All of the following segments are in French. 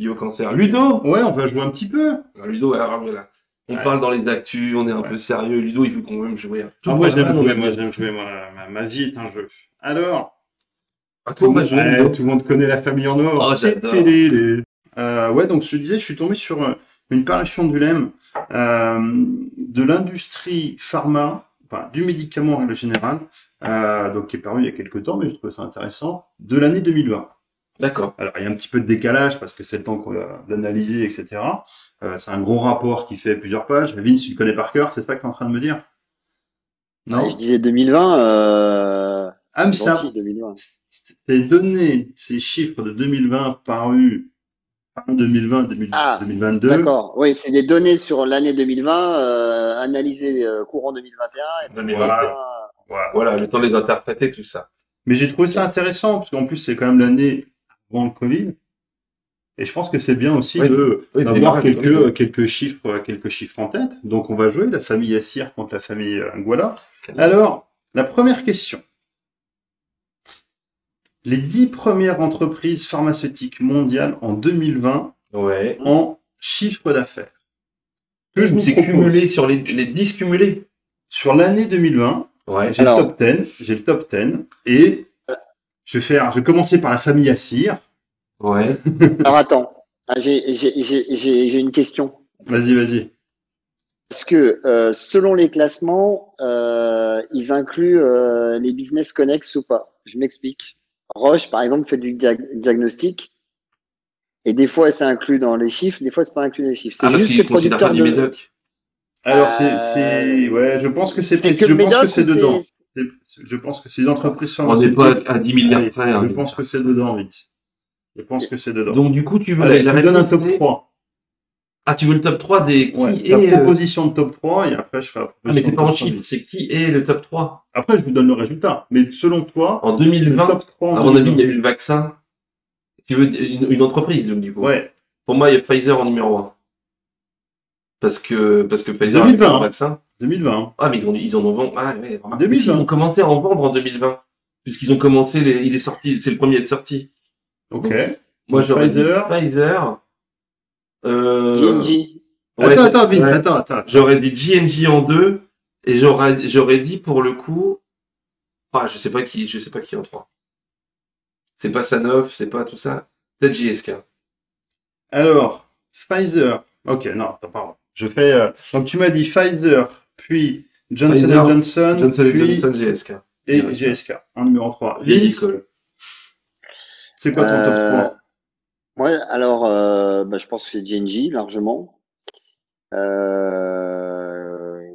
Biocancer. Ludo! Ouais, on va jouer un petit peu. Alors, Ludo, alors voilà. On Ouais. parle dans les actus, on est un Ouais. peu sérieux. Ludo, il faut qu'on même jouer. Tout Ah, moi, programme, j'aime on jouer, a moi, dit. j'aime jouer. Ma vie est un jeu. Alors, À quoi on va jouer, ouais, Ludo? tout le monde connaît la famille en or. Oh, j'adore. Ouais, donc je te disais, je suis tombé sur une parution du LEM de l'industrie pharma, enfin du médicament en règle générale, donc qui est paru il y a quelques temps, mais je trouve ça intéressant, de l'année 2020. D'accord. Alors, il y a un petit peu de décalage parce que c'est le temps d'analyser, etc. C'est un gros rapport qui fait plusieurs pages. Vince, tu le connais par cœur, c'est ça que tu es en train de me dire? Ah, je Non? disais 2020, Ah, mais gentil, 2020. ces données, ces chiffres de 2020 parus en 2020, Ah, 2022. d'accord. Oui, c'est des données sur l'année 2020, analysées courant 2021 et puis 2021. Voilà. Voilà, le temps de les interpréter, tout ça. Mais j'ai trouvé ça intéressant parce qu'en plus, c'est quand même l'année avant le Covid. Et je pense que c'est bien aussi Oui, d'avoir démarrage du Covid. quelques chiffres en tête. Donc, on va jouer la famille Yassir contre la famille Nguala. Alors, la première question. Les 10 premières entreprises pharmaceutiques mondiales en 2020 Ouais. en chiffre d'affaires. Que je vous C'est propose. cumulé sur les 10 cumulés. Sur l'année 2020, Ouais. j'ai le Alors. top 10. J'ai le top 10. Et je vais commencer par la famille Yassir. Ouais. Alors attends, ah, j'ai une question. Vas-y. Parce que selon les classements, ils incluent les business connexes ou pas. Je m'explique. Roche, par exemple, fait du diagnostic. Et des fois, c'est inclus dans les chiffres, des fois, c'est pas inclus dans les chiffres. C'est Ah, parce juste qu'il les considère pas producteurs du de. médoc. Alors, ouais, je pense que C'est que le médoc c'est ou dedans. c'est. Je pense que ces entreprises On n'est pharmaceutiques. pas à 10 milliards Oui, près. hein, je mais pense ça. que c'est dedans, vite. Je pense que c'est dedans. Donc, du coup, tu veux Allez, la je vous donne un réponse, top c'est- 3. Ah, tu veux le top 3 des qui Ouais, est. la proposition de top 3 et après je fais la Ah, proposition mais c'est de pas en top chiffres, 5. c'est qui est le top 3. Après, je vous donne le résultat. Mais selon toi, En le 2020, top 3 en à mon avis, il y 2020. a eu le vaccin. Tu veux une entreprise, donc, du coup. Ouais, Pour moi, il y a Pfizer en numéro 1. Parce que Pfizer a fait 2020, un hein. vaccin. 2020. Ah, mais ils en ont vendu. Ah, ouais, remarque. 2020. Mais si, ils ont commencé à en vendre en 2020. Puisqu'ils ont commencé, il est sorti, c'est le premier à être sorti. Ok. Moi, Donc, j'aurais dit Pfizer. Pfizer. G&G. Ouais, Attends, Vince, ouais. attends. J'aurais dit J&J en 2. Et j'aurais dit pour le coup. Ah, je sais pas qui en 3. C'est pas Sanofi, c'est pas tout ça. Peut-être JSK. Alors, Pfizer. Ok, non, attends, pardon. Je fais. Donc, tu m'as dit Pfizer, puis Johnson Pfizer, Johnson, Johnson puis Johnson, GSK. et Direct. GSK, en numéro 3. Vieille Vince, école. c'est quoi ton top 3? Ouais, alors, je pense que c'est G&G, largement.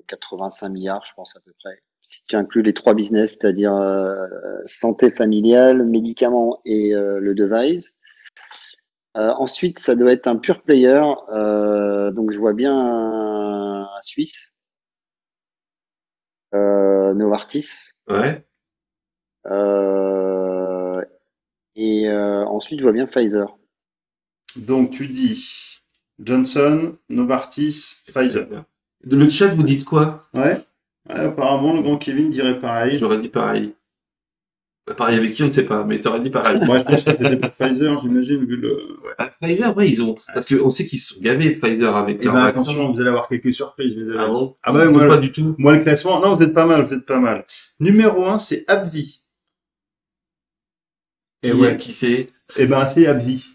85 milliards, je pense, à peu près. Si tu inclus les trois business, c'est-à-dire santé familiale, médicaments et le device. Ensuite, ça doit être un pure player. Donc, je vois bien un Suisse, Novartis. Ouais. Ensuite, je vois bien Pfizer. Donc, tu dis Johnson, Novartis, Pfizer. Le chat, vous dites quoi? Ouais. Apparemment, le grand Kevin dirait pareil. J'aurais dit pareil. Pareil avec qui, on ne sait pas, mais t'aurais dit pareil. Moi, je pense que c'était pour Pfizer, j'imagine, vu le. Ouais. Ah, Pfizer, ouais, ils ont. Parce qu'on sait qu'ils se sont gavés, Pfizer, avec Eh leur ben, vaccin. attention, vous allez avoir quelques surprises, mes amis. Ah bon? Ah bah, moi, pas du tout. moi, le classement, non, vous êtes pas mal. Numéro 1, c'est AbbVie. Qui c'est? Eh ben, c'est AbbVie.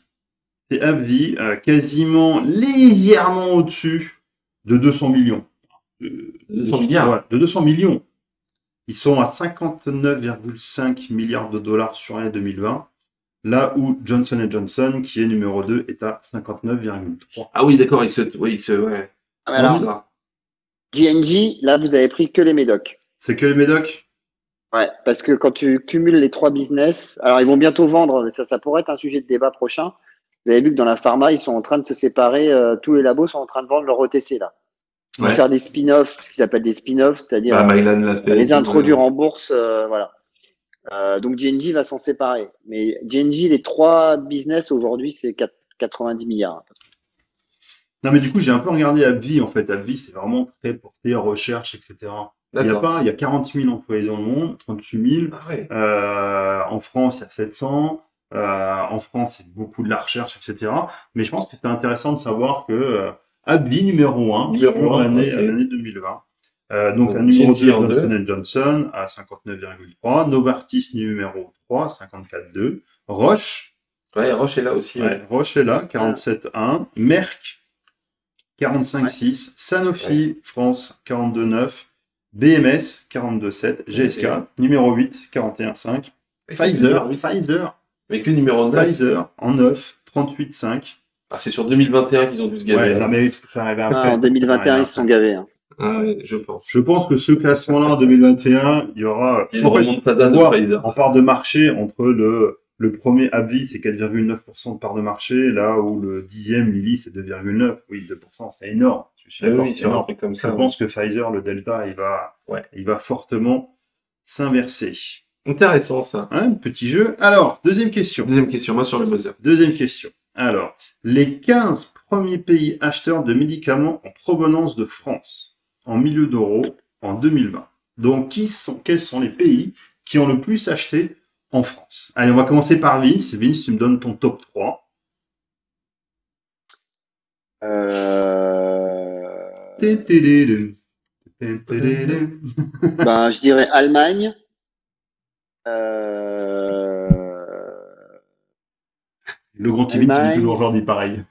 C'est AbbVie, quasiment légèrement au-dessus de 200 millions. 200 milliards? Ouais, de 200 millions. Ils sont à 59,5 milliards de dollars sur l'année 2020. Là où Johnson Johnson, qui est numéro 2, est à 59,3. Ah oui, d'accord, ouais. Ah, mais alors, G&G, là, vous avez pris que les médocs. C'est que les médocs? Ouais, parce que quand tu cumules les trois business, alors ils vont bientôt vendre, mais ça pourrait être un sujet de débat prochain. Vous avez vu que dans la pharma, ils sont en train de se séparer, tous les labos sont en train de vendre leur OTC là. Ils vont faire des spin-offs, ce qu'ils appellent des spin-offs, c'est-à-dire Mylan l'a fait, les introduire en bourse, voilà. Donc G&G va s'en séparer. Mais G&G, les trois business aujourd'hui, c'est 90 milliards. Non, mais du coup, j'ai un peu regardé AbbVie, en fait. AbbVie, c'est vraiment très porté recherche, etc. Il y a 40 000 employés dans le monde, 38 000. Ah ouais. En France, il y a 700. En France, c'est beaucoup de la recherche, etc. Mais je pense que c'est intéressant de savoir que AbbVie numéro 1 Numéro sur un, l'année ok. l'année 2020. Donc un Donc, numéro J&J 2 en Johnson Johnson à 59,3, Novartis numéro 3 54,2, Roche, Ouais, Roche est là aussi. Ouais. Roche est là 47,1, Merck Ouais. 45,6, Sanofi France 42,9, BMS 42,7, GSK Ouais. numéro 8 41,5, Et c'est numéro huit. Pfizer Mais que numéro 9. Pfizer en 9 38,5. Ah, c'est sur 2021 qu'ils ont dû se gaver. Ouais, hein. non mais parce que ça arrivait après. En 2021, ils se sont gavés. Hein. Ah ouais, je pense. Je pense que ce classement-là en 2021, il y aura. Il y a une En fait, remontada on de voit Pfizer. en part de marché entre le premier AbbVie, c'est 4,9% de part de marché, là où le 10e Lilly, c'est 2,9%. Oui, 2%, c'est énorme. Je suis Ah d'accord, oui, c'est sur un énorme. truc comme Je ça. pense que Pfizer, le delta, Ouais. il va fortement s'inverser. Intéressant ça. Hein, petit jeu. Alors, deuxième question. Deuxième question, moi sur le buzzer. Deuxième question. Alors, les 15 premiers pays acheteurs de médicaments en provenance de France en milieu d'euro en 2020. Donc, quels sont les pays qui ont le plus acheté en France? Allez, on va commencer par Vince. Vince, tu me donnes ton top 3. Je dirais Allemagne. Le grand Kevin qui dit Allemagne. toujours aujourd'hui pareil.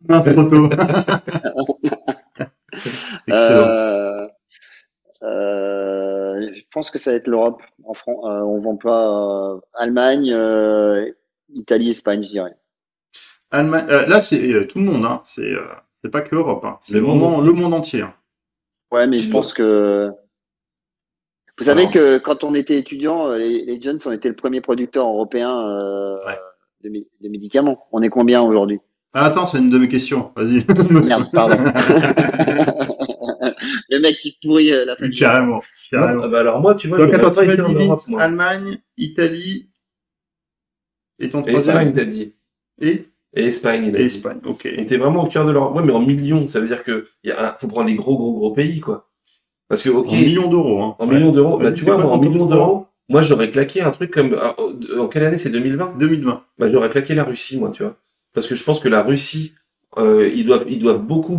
Non, c'est trop tôt. Excellent. Je pense que ça va être l'Europe. En France, on vend pas Allemagne, Italie, Espagne, je dirais. Allemagne, là, c'est tout le monde. Hein. C'est pas que l'Europe. Hein. C'est vraiment le monde entier. Hein. Ouais, mais je pense que. Vous savez que quand on était étudiant, les Jones ont été le premier producteur européen de médicaments. On est combien aujourd'hui? Ah, attends, c'est une de mes questions. Vas-y. Merde, pardon. Le mec qui pourrit la famille. Carrément. Non, ah bah alors moi, tu vois, donc j'aurais attends, pas tu m'as été en dit Europe, Vince, moi. Allemagne, Italie et ton Et troisième Espagne, t'as dit. et Espagne, il a dit. Espagne. Ok. On était vraiment au cœur de l'Europe. Ouais, mais en millions, ça veut dire que faut prendre les gros pays, quoi. Parce que, ok. En millions d'euros. Hein. En millions d'euros. Bah, Vas-y, tu vois, quoi, moi, en ton top millions 3? d'euros, moi, j'aurais claqué un truc comme, en quelle année? C'est 2020? 2020. Bah, j'aurais claqué la Russie, moi, tu vois. Parce que je pense que la Russie, ils doivent beaucoup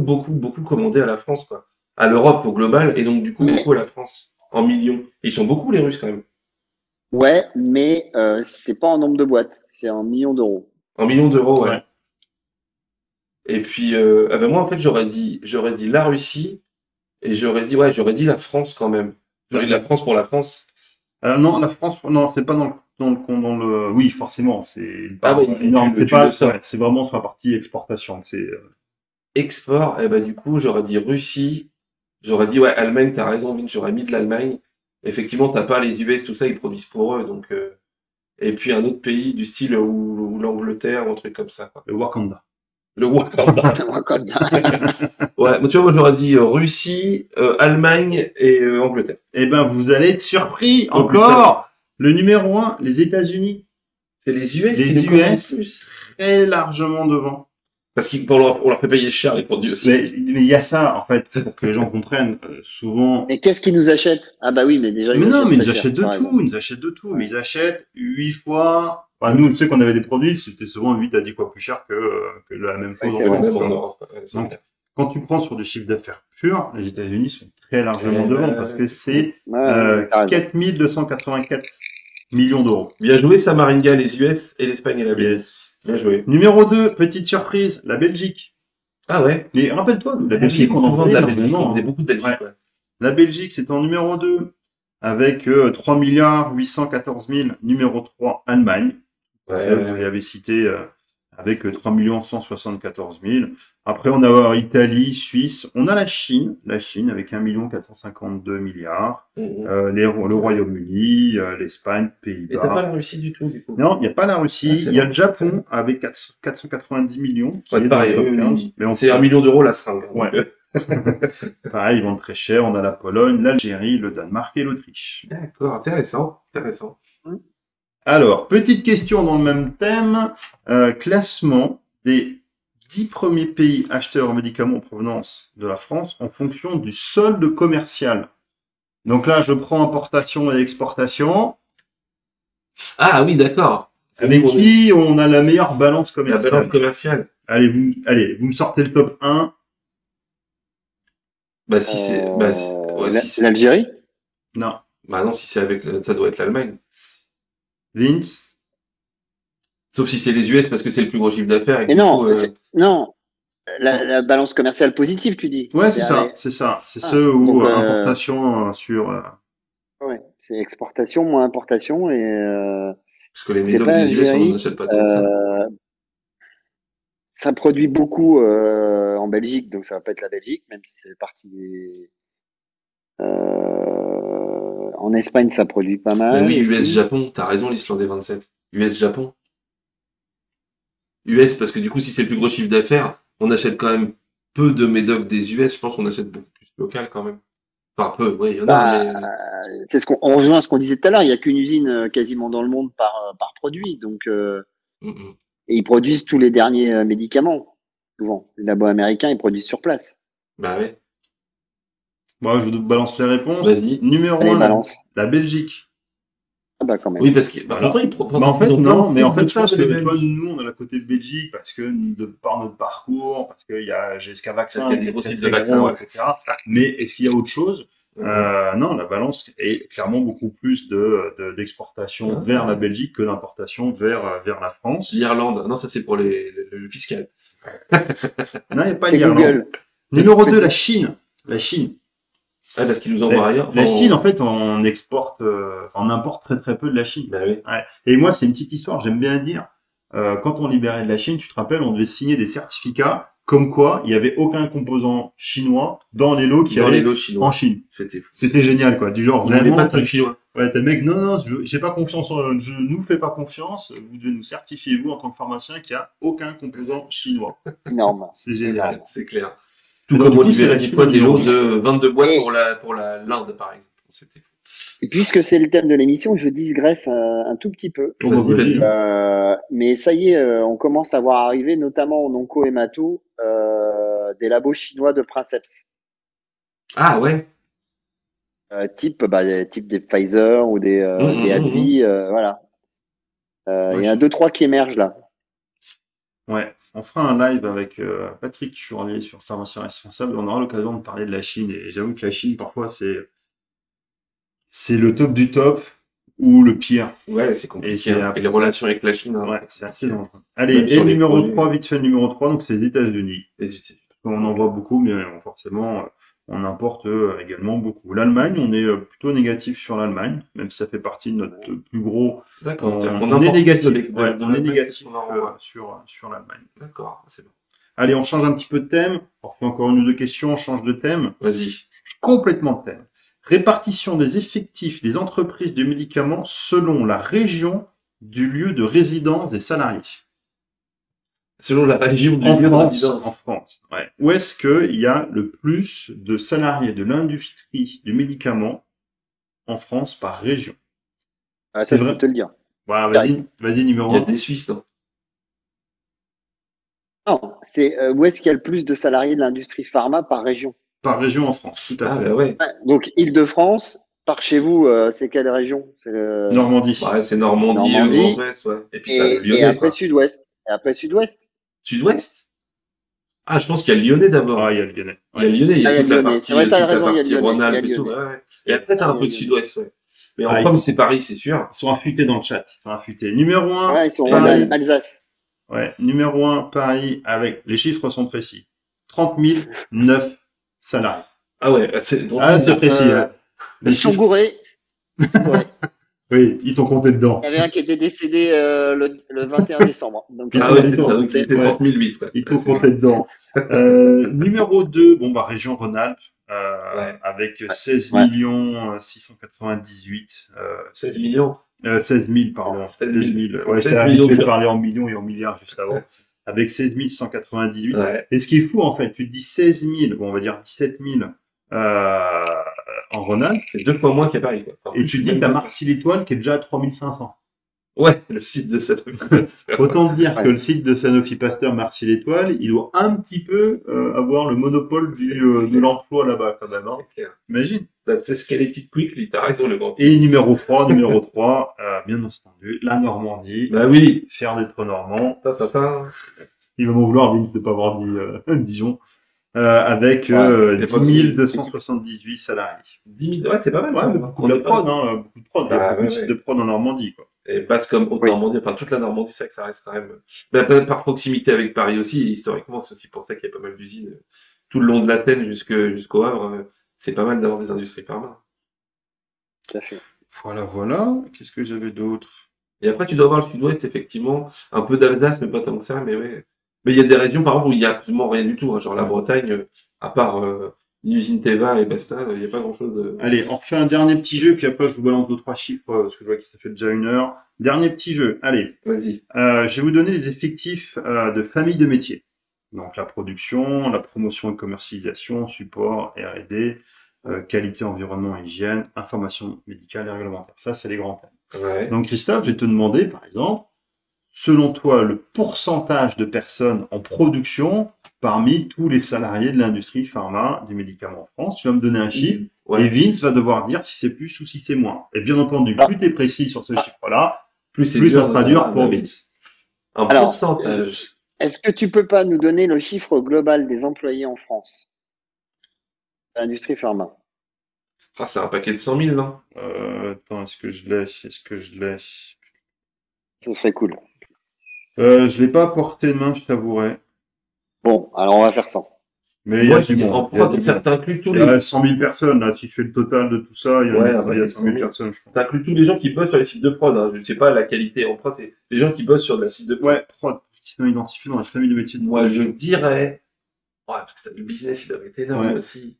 commander à la France, quoi. À l'Europe au global, et donc, du coup, beaucoup à la France. En millions. Et ils sont beaucoup, les Russes, quand même. Ouais, mais c'est pas en nombre de boîtes, c'est en millions d'euros. En millions d'euros, ouais. Ouais. Et puis, moi, en fait, j'aurais dit la Russie, et j'aurais dit la France, quand même. J'aurais dit la France pour la France. Non, la France, non, c'est pas dans le. Oui, forcément, c'est. Ah, bah, ils non, c'est pas. le sors. Ouais, c'est vraiment sur la partie exportation. C'est. Export, et bah, du coup, j'aurais dit Russie. J'aurais dit, ouais, Allemagne, t'as raison, Vin, j'aurais mis de l'Allemagne. Effectivement, t'as pas les US, tout ça, ils produisent pour eux, donc, et puis un autre pays du style ou l'Angleterre ou un truc comme ça, quoi. Le Wakanda. Le Wakanda. Ouais, mais tu vois, moi, j'aurais dit Russie, Allemagne et Angleterre. Eh ben, vous allez être surpris Oh, encore. Le numéro 1, les États-Unis. C'est les US Les qui nous commandent US. plus. Très largement devant. Parce qu'on leur fait payer cher les produits aussi. Mais il y a ça, en fait, pour que les gens comprennent, souvent. Mais qu'est-ce qu'ils nous achètent? Ah bah oui, mais déjà Mais non, mais ils très achètent de cher, par tout, exemple. ils achètent de tout, mais ils achètent 8 fois. Enfin, nous, tu sais qu'on avait des produits, c'était souvent 8 à 10 fois plus cher que la même chose c'est en vrai. Europe. Même en Europe. Ouais, c'est Donc, clair. quand tu prends sur du chiffre d'affaires pur, les États-Unis sont très largement Ouais, devant ouais, parce ouais, que c'est c'est Ouais, t'as raison. 4284 millions d'euros. Bien joué, Samaringa, les US et l'Espagne et la Belgique. Yes. Bien joué. Numéro 2, petite surprise, la Belgique. Ah ouais. Mais rappelle-toi, la J'ai Belgique, on en beaucoup de faisait la Belgique. énormément, On faisait hein. beaucoup de Belgique, Ouais. ouais. La Belgique, c'est en numéro 2 avec 3 814 000. Numéro 3, Allemagne. Ouais, Vous l'avez cité avec 3 174 000. Après, on a Italie, Suisse. On a la Chine avec 1 452 milliards. Le Royaume-Uni, l'Espagne, Et t'as pas Pays-Bas. la Russie du tout, du coup. Non, il n'y a pas la Russie. Ah, c'est Il y a bon. le Japon avec 490 millions. Qui Ouais, est c'est dans pareil. le top 15. Oui. Mais on C'est 1 million d'euros la seringue. hein, Ouais. donc, pareil, ils vendent très cher. On a la Pologne, l'Algérie, le Danemark et l'Autriche. D'accord, intéressant. Intéressant. Alors, petite question dans le même thème. Classement des 10 premiers pays acheteurs en médicaments en provenance de la France en fonction du solde commercial. Donc là, je prends importation et exportation. Ah oui, d'accord. Avec qui on a la meilleure balance La commerciale? balance commerciale. Allez, vous me sortez le top 1. Bah si c'est, ouais, si c'est, L'Algérie? Non. bah non, si c'est avec, ça doit être l'Allemagne. Vince? Sauf si c'est les US parce que c'est le plus gros chiffre d'affaires et que Et du non, coup, non, la balance commerciale positive, tu dis. Ouais, c'est ça, avec- c'est ça. C'est Ah, ceux où donc, importation sur... ouais, c'est exportation moins importation et parce que les c'est médocs pas des US, on n'en Algérie. achète pas tant que ça. Ça produit beaucoup en Belgique, donc ça va pas être la Belgique, même si ça fait partie des. En Espagne, ça produit pas Mais mal oui, aussi. US-Japon, t'as raison, l'Islande est 27. US-Japon. US, parce que du coup, si c'est le plus gros chiffre d'affaires, on achète quand même peu de médocs des US, je pense qu'on achète beaucoup plus local quand même. Enfin, peu, oui, il y en a, Bah, mais... c'est on rejoint ce qu'on disait tout à l'heure. Il y a qu'une usine quasiment dans le monde par produit, donc Mm. et ils produisent tous les derniers médicaments. Souvent, les labos américains, ils produisent sur place. Bah ouais, Moi, je vous balance les réponses. vas-y. Numéro Allez, 1, balance. la Belgique. Ah bah quand même. Oui, parce que, bah, Voilà. pourtant, Bah, en fait, ils ont non, plein mais en de fait, je pense choses, que, les tu vois, Belges. nous, on a la côté Belgique parce que, par notre parcours, parce qu'il y a GSK Vaccin, Parce qu'il y a des qui est gros très, sites très de vaccins, gros, ouais. etc. Mais est-ce qu'il y a autre chose? Non, la balance est clairement beaucoup plus d'exportation Ah. vers la Belgique que d'importation vers la France. L'Irlande, non, ça c'est pour le fiscal. Non, il n'y a pas C'est l'Irlande. Google. Numéro 2, la Chine. La Chine. Ouais, parce qu'ils nous envoient ailleurs. La Chine, en fait, on exporte, on importe très très peu de la Chine. Bah oui. Ouais. Et moi, c'est une petite histoire, j'aime bien dire. Quand on libérait de la Chine, tu te rappelles, on devait signer des certificats comme quoi il n'y avait aucun composant chinois dans les lots qui Dans les allaient lots chinois. en Chine. C'était fou. C'était génial, quoi. Du genre, On n'avait vraiment, pas de trucs chinois. ouais, t'as le mec, non, j'ai pas confiance je nous fais pas confiance, vous devez nous certifier, vous, en tant que pharmacien, qu'il n'y a aucun composant chinois. Énorme. C'est génial. Énorme. C'est clair. Tout Tout comme comme on du coup, c'est libérait la des Chine fois des numéro lots de 22 boîtes Et- pour l'Inde, par exemple. C'était fou. Et puisque c'est le thème de l'émission, je digresse un tout petit peu. Oh, bah, Vas-y. Mais ça y est, on commence à voir arriver, notamment en onco et mato, des labos chinois de princeps. Ah ouais. Type des Pfizer ou des AbbVie, voilà. Il y en a deux, trois qui émergent là. Ouais, on fera un live avec Patrick Churlier sur Pharmacien Responsable. On aura l'occasion de parler de la Chine. Et j'avoue que la Chine, parfois, c'est le top du top ou le pire. Ouais, c'est Et compliqué. c'est Et les relations avec la Chine. Hein, Ouais, c'est assez dangereux. Allez, Même et sur le les numéro produits. 3, vite fait, le numéro 3, donc c'est les États-Unis. les outils. On en voit beaucoup, mais forcément, on importe également beaucoup. L'Allemagne, on est plutôt négatif sur l'Allemagne, même si ça fait partie de notre plus gros. D'accord. On est importe négatif, plus de ouais, on est l'Allemagne négatif qu'on en renvoie. sur l'Allemagne. D'accord, c'est bon. Allez, on change un petit peu de thème. On refait encore une ou deux questions, on change de thème. Vas-y. Complètement de thème. Répartition des effectifs des entreprises de médicaments selon la région du lieu de résidence des salariés. Selon la région du En lieu de France, résidence. en France, ouais. Où est-ce qu'il y a le plus de salariés de l'industrie du médicament en France par région? Ça, C'est je vrai. peux te le dire. Voilà, vas-y, numéro Il y a 1. des Suisses, non? Non, c'est où est-ce qu'il y a le plus de salariés de l'industrie pharma par région? Par région en France, tout à Ah fait. bah ouais. Ouais, donc Île-de-France, par chez vous, c'est quelle région? C'est le Normandie. Ouais, c'est Normandie, Normandie. Grand Ouest, ouais. Et puis t'as le et Lyonnais, après quoi. Sud-Ouest. Et après Sud-Ouest. Sud-Ouest? Ah, je pense qu'il y a le Lyonnais d'abord. Ah, il y a le Lyonnais. Il y a le Lyonnais, il y Ah, a toute la Lyonnais. partie, C'est vrai, t'as toute la raison, il y a partie le Lyonnais, Rhône-Alpes il y a et le tout. Lyonnais. Ouais. Et après, t'as un Il y a peu le de Lyonnais. Sud-Ouest, ouais. Mais en Ah, premier, c'est Paris, c'est sûr. Ils sont affûtés dans le chat. Ils sont affûtés. Numéro 1, Ouais, ils sont Paris. en Alsace. Ouais, numéro 1, Paris, avec les chiffres sont précis. 30 009 salariés. Ah ouais, c'est Précis. Les Ils sont chiffres- gourés. Ils sont gourés. Oui, ils t'ont compté dedans. Il y avait un qui était décédé le 21 décembre. Donc, Ah ouais, c'est Ils t'ont ça, donc c'était compté, 30 008, ouais. Ils t'ont Ouais, c'est- compté dedans. Numéro 2, bon, bah, région Rhône-Alpes, Ouais. avec 16 Ouais. 698, 16 millions. 16 000, pardon. 16 16 000. 000. Ouais, 16 j'étais millions habitué de de parler en millions et en milliards juste avant. Avec 16 198. Ouais. Et ce qui est fou, en fait, tu te dis 16 000, bon, on va dire 17 000, en Rhône-Alpes, C'est 2 fois moins qu'à Paris, quoi. Enfin, et tu te dis que t'as Marcy l'Étoile qui est déjà à 3500. Ouais, le site de cette Autant dire Ouais. que le site de Sanofi Pasteur Marcy l'Étoile, il doit un petit peu avoir le monopole de l'emploi là-bas quand même. Hein. Imagine. C'est Skeletic Quickly, t'as raison, le grand. Et numéro 3, bien entendu, la Normandie. Bah oui. Fier d'être normand. Ta. Il va m'en vouloir, Vince, de ne pas avoir dit Dijon. Avec Ouais. 10 278 salariés. 10 000, ouais, c'est pas mal. Ouais, quand mais même. beaucoup de prod, hein, beaucoup de prod. Il y a Bah, beaucoup de sites ouais. de prod en Normandie, quoi. Et Basse comme Oui. Haute-Normandie, enfin toute la Normandie, c'est vrai que ça reste quand même. Bah, par proximité avec Paris aussi, et historiquement, c'est aussi pour ça qu'il y a pas mal d'usines tout le long de la Seine jusqu'au Havre. C'est pas mal d'avoir des industries pharma. Tout à fait. Voilà. Qu'est-ce que j'avais d'autre? Et après, tu dois avoir le sud-ouest, effectivement, un peu d'Alsace, mais pas tant que ça, mais ouais. Mais il y a des régions, par exemple, où il y a absolument rien du tout, hein, genre la Bretagne, à part une usine Teva et basta, il n'y a pas grand-chose de... Allez, on refait un dernier petit jeu, puis après je vous balance 2-3 chiffres, parce que je vois que ça fait déjà 1 heure. Dernier petit jeu, allez. Vas-y. Je vais vous donner les effectifs de famille de métiers. Donc la production, la promotion et commercialisation, support, R&D, qualité, environnement, hygiène, information médicale et réglementaire. Ça, c'est les grands thèmes. Ouais. Donc Christophe, je vais te demander, par exemple, selon toi, le pourcentage de personnes en production parmi tous les salariés de l'industrie pharma du médicament en France. Tu vas me donner un chiffre et Ouais. Vince va devoir dire si c'est plus ou si c'est moins. Et bien entendu, Ah. plus tu es précis sur ce chiffre-là, Plus c'est plus dur, ça sera dur bah pour oui. Vince. Un Alors, pourcentage. Est-ce que tu peux pas nous donner le chiffre global des employés en France, de l'industrie pharma? Ah, c'est un paquet de 100 000, non? Attends, est-ce que je l'ai Ce serait cool. Je l'ai pas porté de main, je t'avouerai. Bon, alors on va faire 100. Mais il y a Moi, du je dis monde. en Il y a prod, du ça monde. t'inclut tous Il y les... a 100 000 personnes, là. Si tu fais le total de tout ça, il y Ouais, a, il y a 100 000 100 000. personnes, je pense. T'inclus tous les gens qui bossent sur les sites de prod, hein. Je ne sais pas la qualité en prod, c'est les gens qui bossent sur la site de prod. Ouais, prod, qui sont identifiés dans la famille de métiers de Moi, je production. dirais... Ouais, parce que le business, il doit être énorme Ouais. aussi.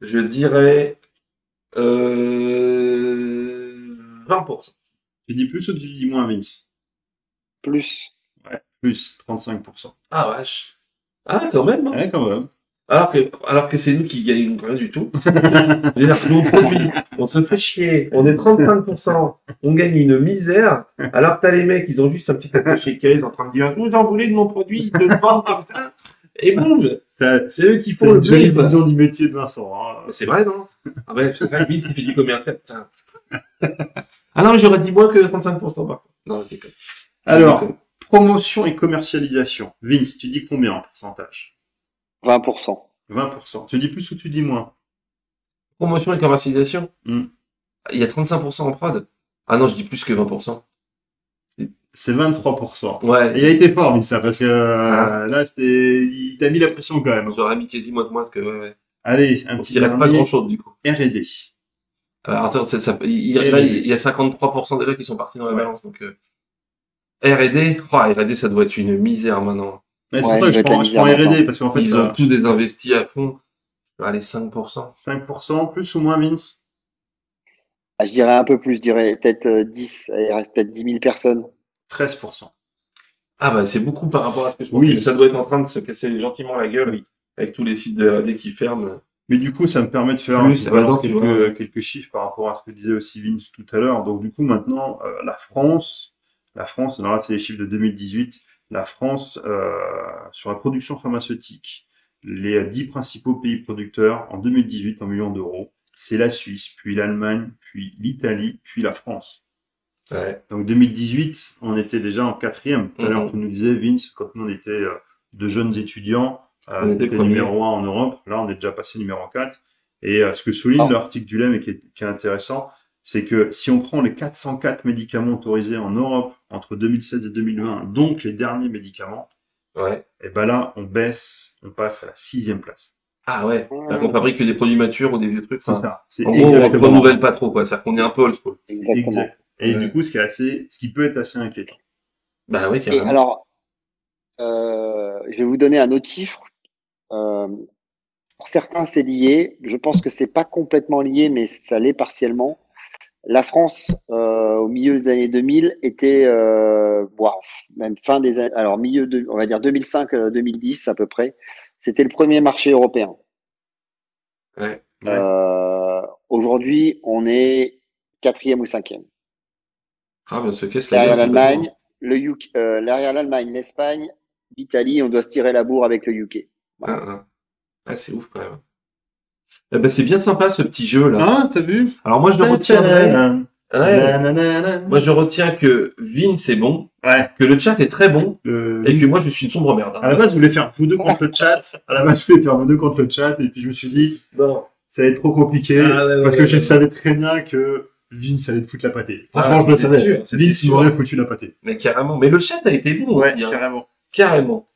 Je dirais... 20%. Tu dis plus ou tu dis moins, Vince? Plus. Ouais, plus, 35%. Ah, vache. Ah, quand même, hein. Ouais, quand même. Alors que c'est nous qui gagnons rien du tout. C'est-à-dire que nous, on produit, on se fait chier, on est 35%, on gagne une misère, alors que t'as les mecs, ils ont juste un petit attaché case en train de dire, vous en voulez de mon produit, de le vendre comme ça, et boum, T'as c'est eux qui font une le jolie blé, quoi. vision du métier de Vincent. Hein. Mais c'est vrai, non? Ah ouais, c'est vrai, vite, il fait du commercial, putain. Ah non, mais j'aurais dit moins que 35%, par contre. Non, je déconne. Alors, promotion et commercialisation. Vince, tu dis combien en pourcentage? 20%. 20%. Tu dis plus ou tu dis moins? Promotion et commercialisation. Hmm. Il y a 35% en prod. Ah non, je dis plus que 20%. C'est 23%. Ouais. Et il a été fort, Vince, parce que Ah. là, il t'a mis la pression quand même. J'aurais mis quasi moins que, ouais. Allez, un Donc, petit il reste pas dernier. grand chose, du coup. R&D. Alors, attends, là, il y a 53% déjà qui sont partis dans la balance, donc, R&D, R&D, ça doit être une misère maintenant. Mais c'est Ouais, pour ça que je vais je prends t'amuser R&D, parce qu'en fait, Ils ça, ont tout désinvesti à fond. Allez, 5%. 5%, plus ou moins, Vince? Ah, je dirais un peu plus, je dirais peut-être 10. Il reste peut-être 10 000 personnes. 13%. Ah bah, c'est beaucoup par rapport à ce que je pensais. Oui. Mais ça doit être en train de se casser gentiment la gueule. Oui. Avec tous les sites de R&D qui ferment. Mais du coup, ça me permet de faire Plus, vraiment tu vois. quelques chiffres par rapport à ce que disait aussi Vince tout à l'heure. Donc, du coup, maintenant, la France, alors là, c'est les chiffres de 2018, la France, sur la production pharmaceutique, les 10 principaux pays producteurs en 2018 en millions d'euros, c'est la Suisse, puis l'Allemagne, puis l'Italie, puis la France. Ouais. Donc 2018, on était déjà en 4e. Tout à l'heure, Mhm. tu nous disais, Vince, quand nous on était de jeunes étudiants, On était c'était premier. numéro 1 en Europe. Là, on est déjà passé numéro 4. Et ce que souligne Ah. l'article du LEM et qui est intéressant, c'est que si on prend les 404 médicaments autorisés en Europe entre 2016 et 2020, donc les derniers médicaments, Ouais. et ben là, on baisse, on passe à la 6e place. Ah ouais. C'est-à-dire qu'on fabrique que des produits matures ou des vieux trucs. C'est ça. C'est En gros, on ne exactement renouvelle pas trop, quoi. C'est-à-dire qu'on est un peu old school. Exactement. Exact. Et Ouais. du coup, ce qui peut être assez inquiétant. Bah oui, Et carrément. alors, je vais vous donner un autre chiffre. Pour certains, c'est lié. Je pense que c'est pas complètement lié, mais ça l'est partiellement. La France, au milieu des années 2000, était, même fin des années, alors on va dire 2005-2010 à peu près, c'était le premier marché européen. Ouais. Ouais. Aujourd'hui, on est 4e ou 5e. Ah, ben, se casse la Derrière gueule l'Allemagne, complètement. derrière l'Allemagne, l'Espagne, l'Italie, on doit se tirer la bourre avec le UK. Ah, Voilà. ah. Ah, c'est ouf quand même. Eh ben, c'est bien sympa ce petit jeu là. Ah, t'as vu? Alors moi je retiendrai. Ouais. Nanana. Moi je retiens que Vince est bon, Ouais. que le chat est très bon, Euh, et que moi je suis une sombre merde. À la base, je voulais faire vous deux contre le chat. À la base, je voulais faire vous deux contre le chat. Et puis, je me suis dit, Bon. ça va être trop compliqué. Ah, ouais, parce ouais, que je ouais. savais très bien que Vince allait te foutre la pâtée. Ah, Franchement, je le c'était savais. sûr, c'était Vince sûr. m'aurait foutu la pâtée. Mais carrément. Mais le chat a été bon Ouais, aussi. Hein. carrément. Carrément.